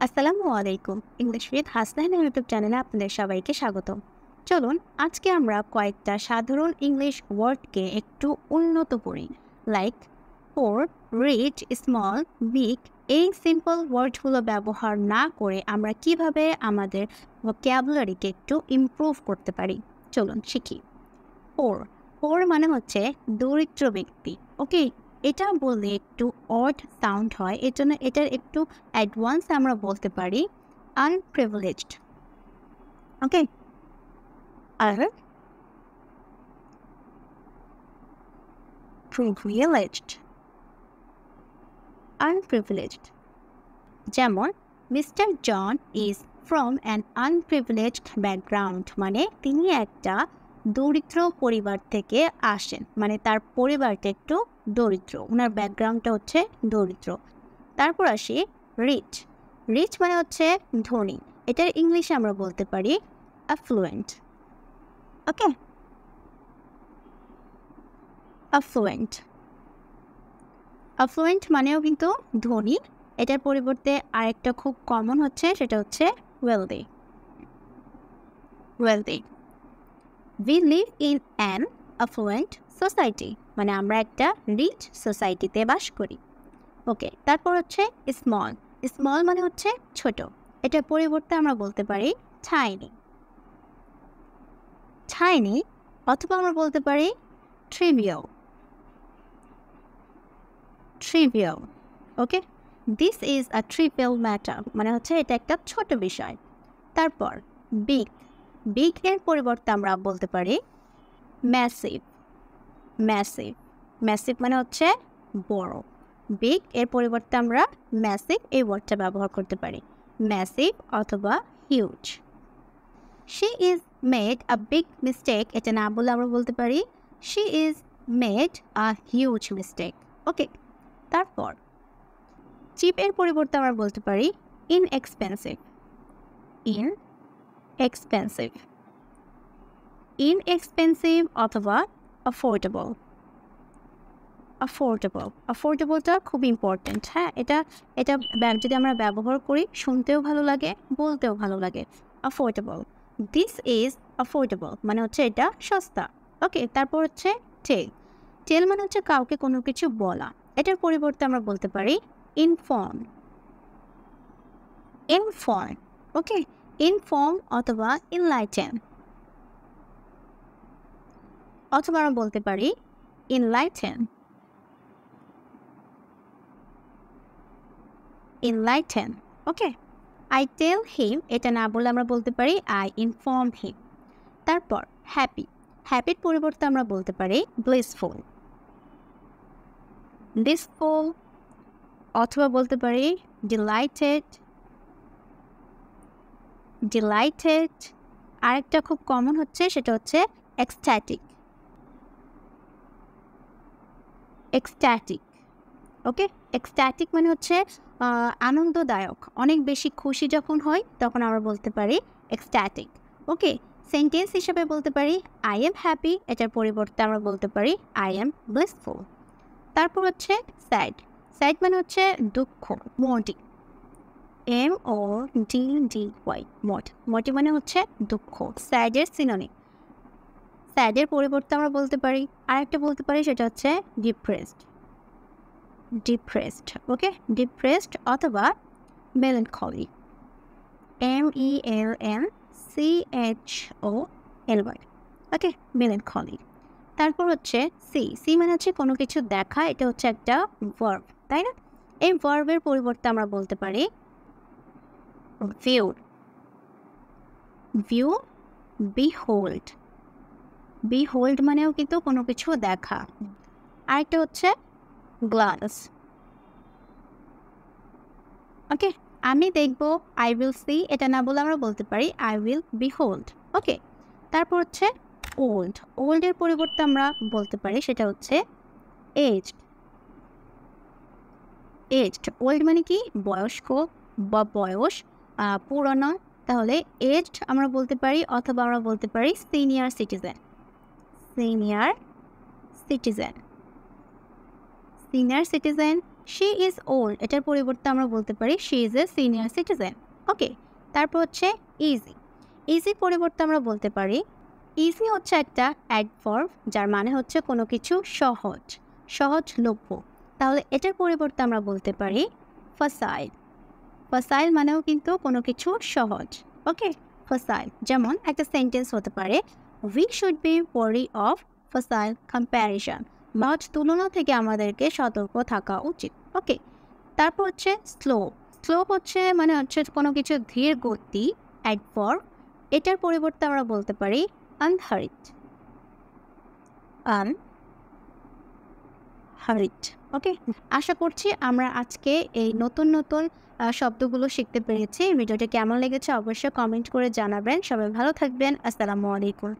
আসসালামু আলাইকুম। English with Hasnain YouTube চ্যানেলে আপনাদের সবাইকে স্বাগতম। চলুন আজকে আমরা কয়েকটা সাধারণ ইংলিশ ওয়ার্ডকে একটু উন্নত করি। লাইক পোর, রিচ, স্মল, বিগ এই সিম্পল ওয়ার্ডগুলো ব্যবহার না করে আমরা কিভাবে আমাদের ভোক্যাবুলারিকে একটু ইমপ্রুভ করতে পারি। চলুন শিখি। পোর পোর মানে হচ্ছে দরিদ্র ব্যক্তি। ওকে, এটা বললে একটু অড সাউন্ড হয়, এর জন্য এটার একটু অ্যাডভান্স আমরা বলতে পারি আনপ্রিভিলেজড। ওকে, আর প্রিভিলেজড, আনপ্রিভিলেজড। যেমন mister John is from an unprivileged background, মানে তিনি একটা দরিদ্র পরিবার থেকে আসেন, মানে তার পরিবারটা একটু দরিদ্র, ওনার ব্যাকগ্রাউন্ডটা হচ্ছে দরিদ্র। তারপর আসি রিচ। রিচ মানে হচ্ছে ধনী, এটার ইংলিশে আমরা বলতে পারি অ্যাফ্লুয়েন্ট। ওকে, অ্যাফ্লুয়েন্ট। অ্যাফ্লুয়েন্ট মানেও কিন্তু ধনী, এটার পরিবর্তে আরেকটা খুব কমন হচ্ছে, সেটা হচ্ছে wealthy. Wealthy. We live in an affluent society, মানে আমরা একটা রিচ সোসাইটিতে বাস করি। ওকে, তারপর হচ্ছে স্মল। স্মল মানে হচ্ছে ছোট, এটার পরিবর্তে আমরা বলতে পারি টাইনি। টাইনি, অথবা আমরা বলতে পারি trivial. Trivial. Okay, this is a trivial matter, মানে হচ্ছে এটা একটা ছোট বিষয়। তারপর বিগ। বিগ এর পরিবর্তে আমরা বলতে পারি ম্যাসিভ। ম্যাসিভ। ম্যাসিভ মানে হচ্ছে বড়। বিগ এর পরিবর্তে আমরা ম্যাসিভ এই ওয়ার্ডটা ব্যবহার করতে পারি, ম্যাসিভ অথবা huge. She is made a big mistake, এটা না বলে আমরা বলতে পারি she is made a huge mistake. Okay, তারপর চিপ এর পরিবর্তে আমরা বলতে পারি ইনএক্সপেন্সিভ। ইনএক্সপেন্সিভ। ইনএক্সপেন্সিভ অথবা অ্যাফোর্ডেবল। অ্যাফোর্ডেবল। অ্যাফোর্ডেবলটা খুব ইম্পর্ট্যান্ট। হ্যাঁ, এটা এটা যদি আমরা ব্যবহার করি শুনতেও ভালো লাগে, বলতেও ভালো লাগে। অ্যাফোর্ডেবল, দিস ইজ অ্যাফোর্ডেবল, মানে হচ্ছে এটা সস্তা। ওকে, তারপর হচ্ছে টেল। টেল মানে হচ্ছে কাউকে কোনো কিছু বলা, এটার পরিবর্তে আমরা বলতে পারি ইনফর্ম। ইনফর্ম। ওকে, ইনফর্ম অথবা ইনলাইটেন, অথবা আমরা বলতে পারি ইনলাইটেন। ইনলাইটেন। ওকে, আই টেল হিম, এটা না বলে আমরা বলতে পারি আই ইনফর্ম হিম। তারপর হ্যাপি। হ্যাপির পরিবর্তে আমরা বলতে পারি ব্লিসফুল। ব্লিসফুল, অথবা বলতে পারি ডিলাইটেড। ডিলাইটেড। আরেকটা খুব কমন হচ্ছে, সেটা হচ্ছে এক্সট্যাটিক। এক্সট্যাটিক। ওকে, এক্সট্যাটিক মানে হচ্ছে আনন্দদায়ক, অনেক বেশি খুশি যখন হয় তখন আমরা বলতে পারি এক্সট্যাটিক। ওকে, সেন্টেন্স হিসেবে বলতে পারি আই এম হ্যাপি, এটার পরিবর্তে আমরা বলতে পারি আই এম ব্লিসফুল। তারপর হচ্ছে স্যাড। স্যাড মানে হচ্ছে দুঃখ, মোটি। MODDY, মট। মটি মানে হচ্ছে দুঃখ, স্যাডের সিনোনিম। স্যাডের পরিবর্তে আমরা বলতে পারি আরেকটা বলতে পারি, সেটা হচ্ছে ডিপ্রেসড। ডিপ্রেসড। ওকে, ডিপ্রেসড অথবা মেলানকলি। MELNCHOLY। ওকে, মেলানকলি। তারপর হচ্ছে সি। সি মানে হচ্ছে কোনো কিছু দেখা, এটা হচ্ছে একটা ভার্ব, তাই না? এই ভার্বের পরিবর্তে আমরা বলতে পারি ভিউ। View, behold. বিহোল্ড মানেও কিন্তু কোনো কিছু দেখা। আরেকটা হচ্ছে গ্লান্স। ওকে, আমি দেখব আই উইল সি, এটা না বলে আমরা বলতে পারি আই উইল বিহোল্ড। ওকে, তারপর হচ্ছে ওল্ড। ওল্ডের পরিবর্তে আমরা বলতে পারি সেটা হচ্ছে এজড। এজড। ওল্ড মানে কি বয়স্ক বা বয়স, পুরনো। তাহলে এজড আমরা বলতে পারি, অথবা আমরা বলতে পারি senior citizen. Senior citizen. Senior citizen she is old, এটার পরিবর্তে আমরা বলতে পারি she is a senior citizen. Okay, তারপর হচ্ছে ইজি। ইজি পরিবর্তে আমরা বলতে পারি, ইজি হচ্ছে একটা অ্যাডভার্ব যার মানে হচ্ছে কোনো কিছু সহজ, সহজলভ্য। তাহলে এটার পরিবর্তে আমরা বলতে পারি ফাসাইল। ফাসাইল মানেও কিন্তু কোনো কিছু সহজ। ওকে, ফাসাইল যেমন একটা সেন্টেন্স হতে পারে, we should be wary of facile comparison, সহজ তুলনা থেকে আমাদেরকে সতর্ক থাকা উচিত। ওকে, তারপর হচ্ছে স্লো। স্লো হচ্ছে মানে হচ্ছে কোনো কিছু ধীর গতি, অ্যাডভার্ব। এটার পরিবর্তে আমরা বলতে পারি আনহারিড। আনহারিড। ওকে, আশা করছি আমরা আজকে এই নতুন নতুন শব্দগুলো শিখতে পেরেছি। ভিডিওটা কেমন লেগেছে অবশ্যই কমেন্ট করে জানাবেন। সবাই ভালো থাকবেন। আসসালামু আলাইকুম।